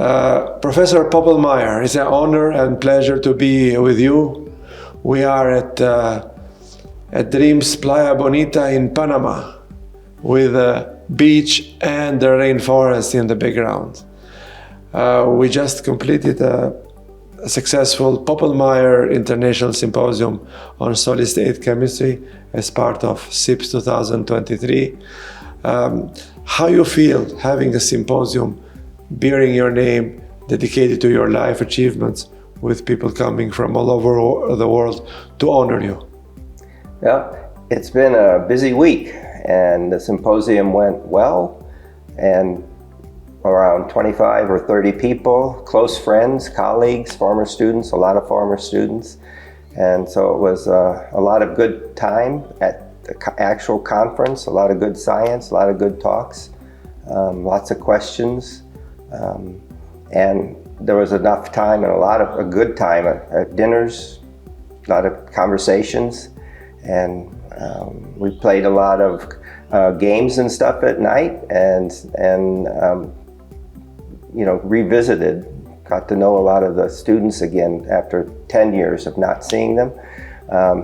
Professor Poeppelmeier, it's an honor and pleasure to be with you. We are at Dreams Playa Bonita in Panama with a beach and the rainforest in the background. We just completed a successful Poeppelmeier International Symposium on Solid State Chemistry as part of SIPS 2023. How you feel having a symposium bearing your name, dedicated to your life achievements, with people coming from all over the world to honor you? Well, it's been a busy week, and the symposium went well, and around 25 or 30 people, close friends, colleagues, former students, a lot of former students. And so it was a lot of good time at the actual conference, a lot of good science, a lot of good talks, lots of questions. And there was enough time and a good time at dinners, a lot of conversations. And we played a lot of games and stuff at night, and revisited, got to know a lot of the students again after 10 years of not seeing them.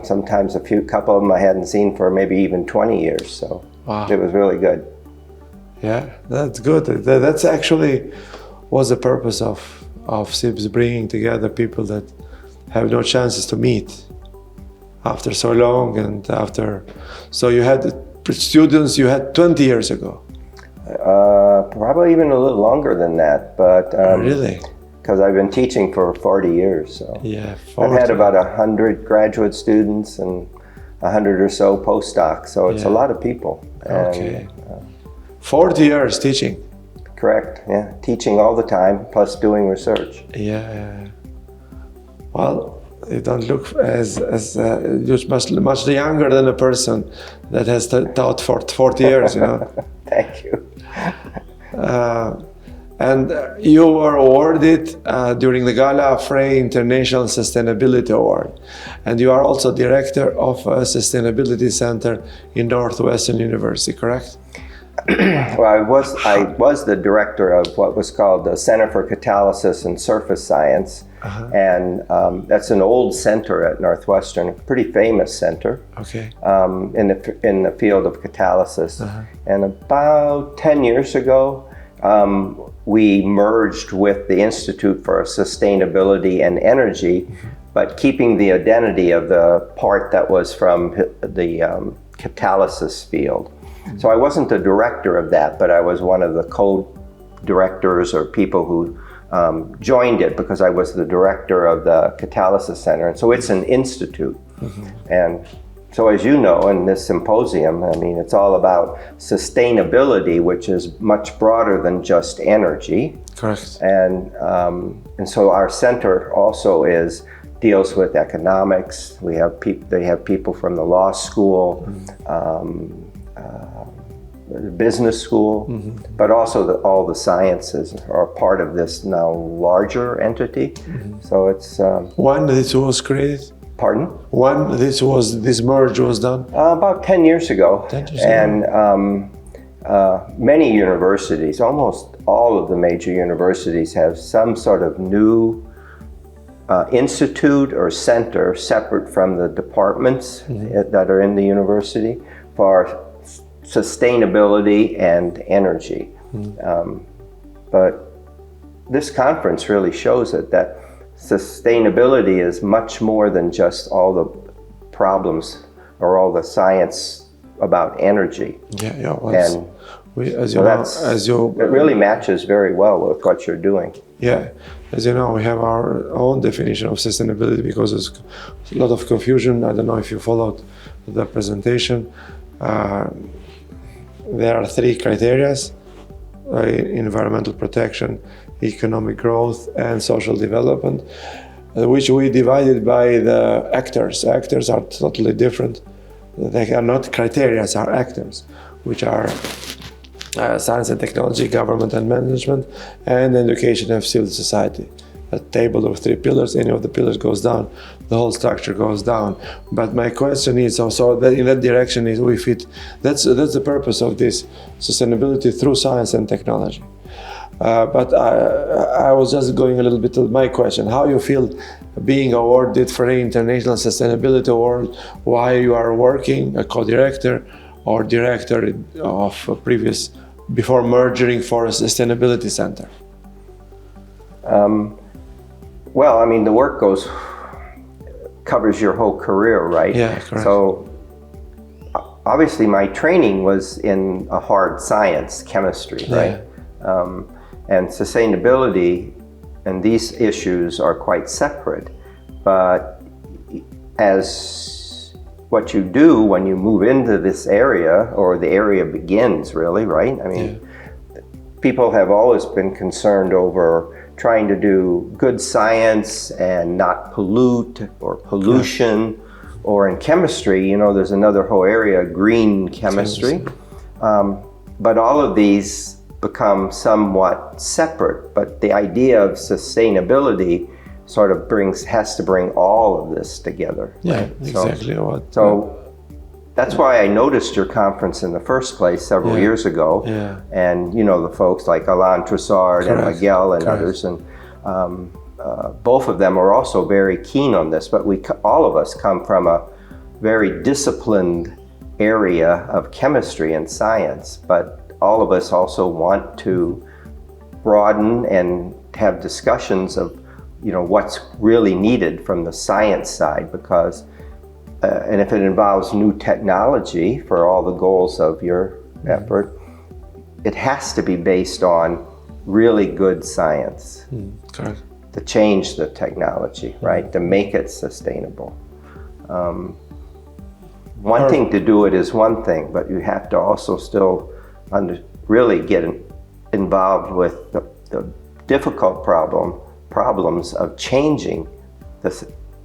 Sometimes couple of them I hadn't seen for maybe even 20 years, so wow. It was really good. Yeah, that's good. That's actually was the purpose of SIPS, bringing together people that have no chances to meet after so long, and so you had students you had 20 years ago. Probably even a little longer than that, but really? Because I've been teaching for 40 years, so yeah, 40. I've had about 100 graduate students and 100 or so postdocs, so it's a lot of people. Okay. 40 years teaching. Correct, yeah, teaching all the time, plus doing research. Yeah. Well, you don't look as you're much younger than a person that has taught for 40 years, you know. Thank you. And you were awarded during the gala Fray International Sustainability Award, and you are also director of a sustainability center in Northwestern University, correct? Well, I was the director of what was called the Center for Catalysis and Surface Science, and that's an old center at Northwestern, a pretty famous center. Okay. In the field of catalysis. And about 10 years ago, we merged with the Institute for Sustainability and Energy, but keeping the identity of the part that was from the catalysis field. So I wasn't the director of that, but I was one of the co-directors or people who joined it, because I was the director of the Catalysis Center. And so it's an institute. And so as you know, in this symposium, I mean, it's all about sustainability, which is much broader than just energy. Correct. And so our center also deals with economics. They have people from the law school, business school, but also all the sciences are part of this now larger entity. So it's when this was created. Pardon? When this merge was done? About 10 years ago. 10 years and many universities, almost all of the major universities, have some sort of new institute or center separate from the departments that are in the university for sustainability and energy. But this conference really shows it, that sustainability is much more than just all the problems or all the science about energy. Well, it really matches very well with what you're doing. Yeah, as you know, we have our own definition of sustainability, because there's a lot of confusion. I don't know if you followed the presentation. There are 3 criteria: environmental protection, economic growth, and social development, which we divided by the actors. Actors are totally different. They are not criteria, are actors, which are science and technology, government and management, and education and civil society. A table of 3 pillars, any of the pillars goes down, the whole structure goes down. But my question is also that in that direction is we fit. That's the purpose of this sustainability through science and technology. But I was just going a little bit to my question. How you feel being awarded Fray International Sustainability Award while you are working a co-director or director of a previous, before merging for a sustainability center? Well, I mean, the work covers your whole career, right? Yeah, correct. So obviously my training was in a hard science, chemistry, right? And sustainability and these issues are quite separate. But as what you do when you move into this area, or the area begins really, right? I mean, people have always been concerned over trying to do good science and not pollute or pollution. Or in chemistry, you know, there's another whole area, green chemistry. But all of these become somewhat separate. But the idea of sustainability sort of has to bring all of this together. Yeah, right? exactly. So that's why I noticed your conference in the first place several years ago. Yeah. And, you know, the folks like Alain Troussard and Miguel and others. And both of them are also very keen on this. But all of us come from a very disciplined area of chemistry and science. But all of us also want to broaden and have discussions of, you know, what's really needed from the science side, because and if it involves new technology for all the goals of your effort, it has to be based on really good science to change the technology, right? To make it sustainable. Wanting to do it is one thing, but you have to also still really get involved with the difficult problems of changing the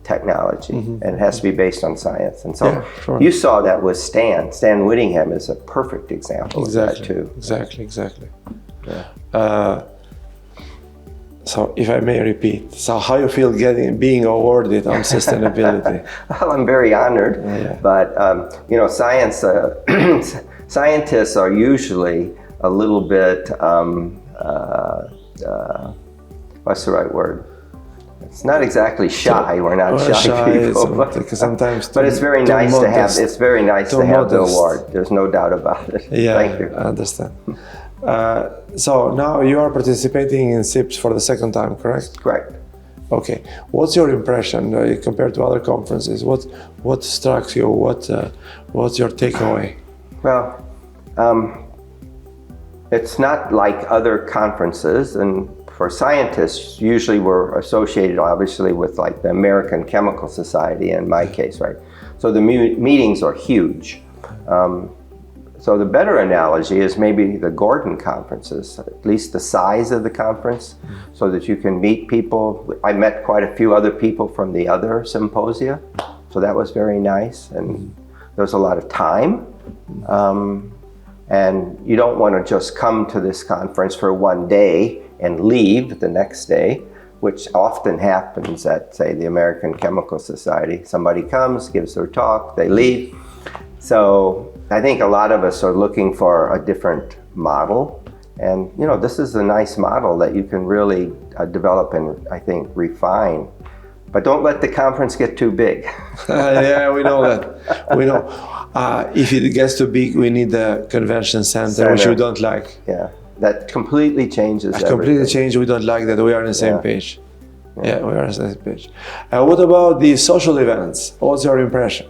technology, and it has to be based on science. And so you saw that with Stan Whittingham is a perfect example of that too. Exactly. So if I may repeat, so how you feel being awarded on sustainability? Well, I'm very honored, but you know, scientists are usually a little bit, what's the right word? It's not exactly shy. We're not shy people, but it's very nice to have. It's very nice to have the award. There's no doubt about it. Yeah, thank you. I understand. So now you are participating in SIPS for the second time, correct? Correct. Okay. What's your impression compared to other conferences? What struck you? What's your takeaway? Well, it's not like other conferences, and for scientists, usually we're associated obviously with like the American Chemical Society in my case, right? So the meetings are huge. So the better analogy is maybe the Gordon conferences, at least the size of the conference, so that you can meet people. I met quite a few other people from the other symposia, so that was very nice, and there was a lot of time. And you don't want to just come to this conference for one day and leave the next day, which often happens at, say, the American Chemical Society. Somebody comes, gives their talk, they leave. So I think a lot of us are looking for a different model. And, you know, this is a nice model that you can really develop and, I think, refine. But don't let the conference get too big. Yeah, we know that. We know. If it gets too big, we need the convention center, which we don't like. Yeah, that completely changes everything. Completely changed. We don't like that. We are on the same page. Yeah, we are on the same page. What about the social events? What's your impression?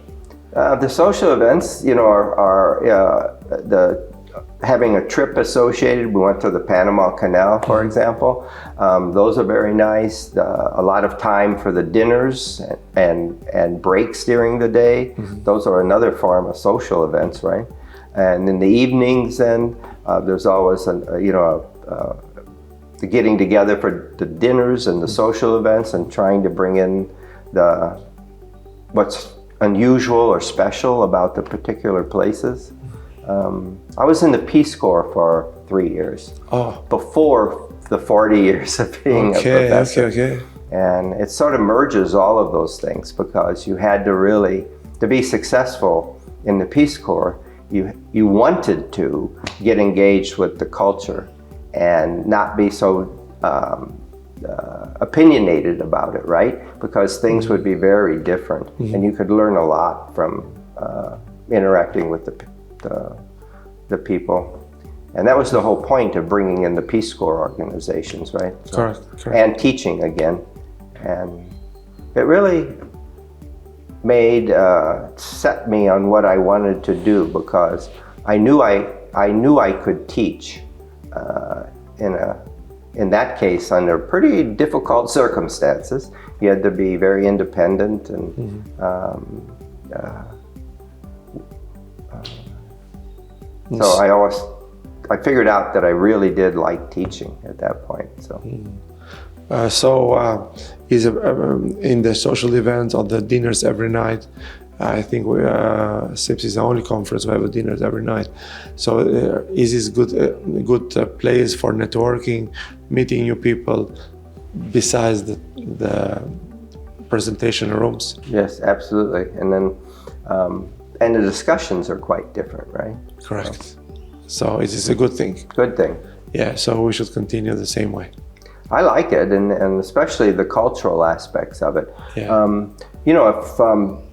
The social events, you know, are having a trip associated. We went to the Panama Canal, for example. Those are very nice. A lot of time for the dinners and breaks during the day. Those are another form of social events, right? And in the evenings, then there's always the getting together for the dinners and the social events, and trying to bring in what's unusual or special about the particular places. I was in the Peace Corps for 3 years, before the 40 years of being a professor. And it sort of merges all of those things, because you had to be successful in the Peace Corps, you wanted to get engaged with the culture and not be so opinionated about it, right? Because things would be very different, and you could learn a lot from interacting with the people. And that was the whole point of bringing in the Peace Corps organizations, right? So, Correct. and teaching again. And it really set me on what I wanted to do, because I knew I could teach in that case under pretty difficult circumstances. You had to be very independent, and so I figured out that I really did like teaching at that point. So. Is in the social events or the dinners every night. I think SIPS is the only conference where we have dinners every night. So is this good place for networking, meeting new people, besides the presentation rooms? Yes, absolutely. And then and the discussions are quite different, right? Correct. So it is a good thing. Good thing. Yeah. So we should continue the same way. I like it, and especially the cultural aspects of it. Yeah. If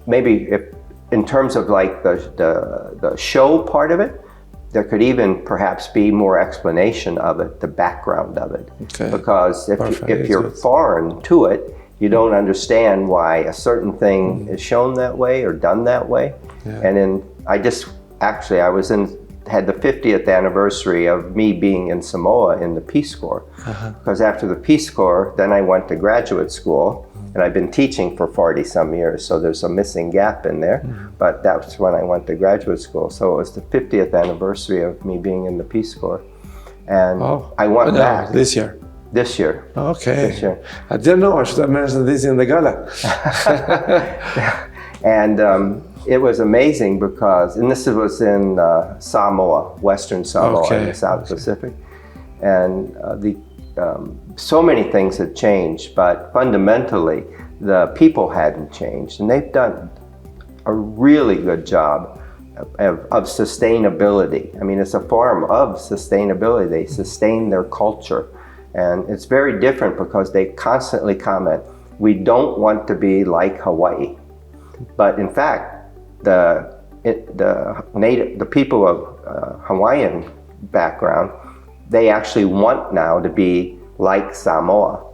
maybe if in terms of like the show part of it, there could even perhaps be more explanation of it, the background of it. Okay. Because if you're foreign to it, you don't understand why a certain thing is shown that way or done that way. Yeah. And then I had the 50th anniversary of me being in Samoa in the Peace Corps. Because after the Peace Corps, then I went to graduate school, and I've been teaching for 40 some years, so there's a missing gap in there. But that's when I went to graduate school. So it was the 50th anniversary of me being in the Peace Corps. And I went back. This year? This year. Okay. This year. I didn't know. I should have mentioned this in the gala. And it was amazing because, and this was in Samoa, Western Samoa in the South Pacific. And so many things had changed, but fundamentally the people hadn't changed. And they've done a really good job of sustainability. I mean, it's a form of sustainability. They sustain their culture. And it's very different because they constantly comment, we don't want to be like Hawaii. But in fact, the people of Hawaiian background, they actually want now to be like Samoa,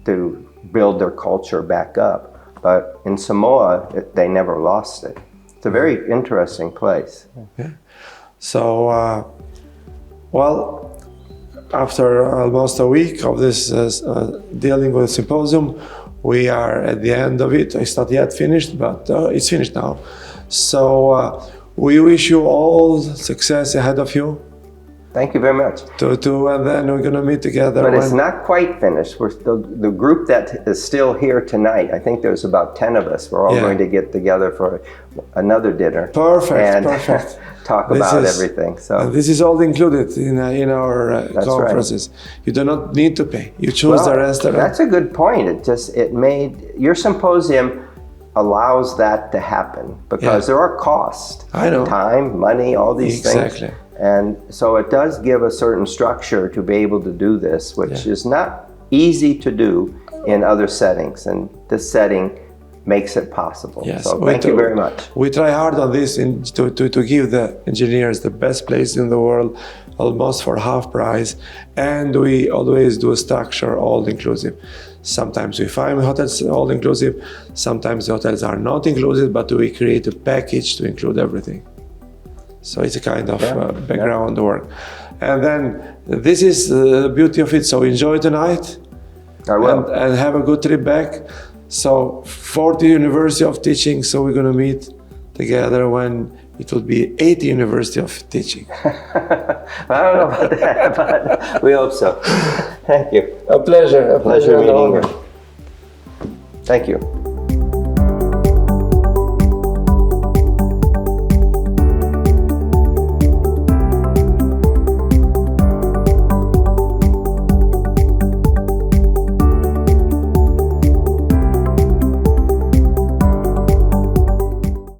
to build their culture back up. But in Samoa, they never lost it. It's a very interesting place. Yeah. So, after almost a week of this dealing with the symposium, we are at the end of it. It's not yet finished, but it's finished now. So we wish you all success ahead of you. Thank you very much. And then we're going to meet together. But it's not quite finished. We're still, the group that is still here tonight, I think there's about 10 of us. We're all going to get together for another dinner. Perfect. Talk about everything. So this is all included in our conferences. Right. You do not need to pay. You choose the restaurant. That's a good point. It made your symposium allows that to happen because there are costs. I know. Time, money, all these things. Exactly. And so it does give a certain structure to be able to do this, which is not easy to do in other settings. And this setting makes it possible. Yes. So thank you very much. We try hard on this to give the engineers the best place in the world, almost for half price. And we always do a structure all inclusive. Sometimes we find hotels all inclusive. Sometimes the hotels are not inclusive, but we create a package to include everything. So it's a kind of background work. And then this is the beauty of it. So enjoy tonight. I will. And have a good trip back. So 40 University of Teaching. So we're going to meet together when it will be 80 University of Teaching. I don't know about that, but we hope so. Thank you. A pleasure. A pleasure meeting you. Thank you.